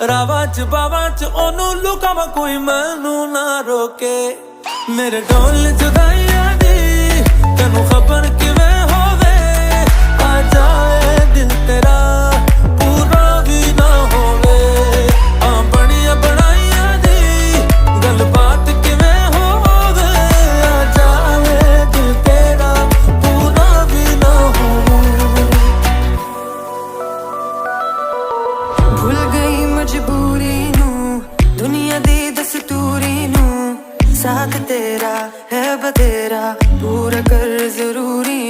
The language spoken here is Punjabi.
ਰਾਵਾਂ ਚ ਬਾਵਾਂ ਚ ਉਹਨੂੰ ਲੁਕਾਵਾਂ ਕੋਈ ਮੈਨੂੰ ਨਾ ਰੋਕੇ ਮੇਰੇ ਢੋਲ ਜੁਦਾਈਆਂ ਦੀ ਤੈਨੂੰ ਖਬਰ ਕਿਵੇਂ ਹੋਵੇ ਆ ਜਾਏ ਦਿਲ ਤੇਰਾ ਪੂਰਾ ਵੀ ਨਾ ਹੋਵੇ ਆ ਬਣੀਆਂ ਬਣਾਈਆਂ ਦੀ ਗੱਲਬਾਤ ਕਿਵੇਂ ਹੋਵੇ ਆ ਜਾਏ ਦਿਲ ਤੇਰਾ ਪੂਰਾ ਵੀ ਨਾ ਹੋਵੇ भूल गई मजबूरी नू दुनिया दी दस्तूरी नू साथ तेरा है बतेरा पूरा कर जरूरी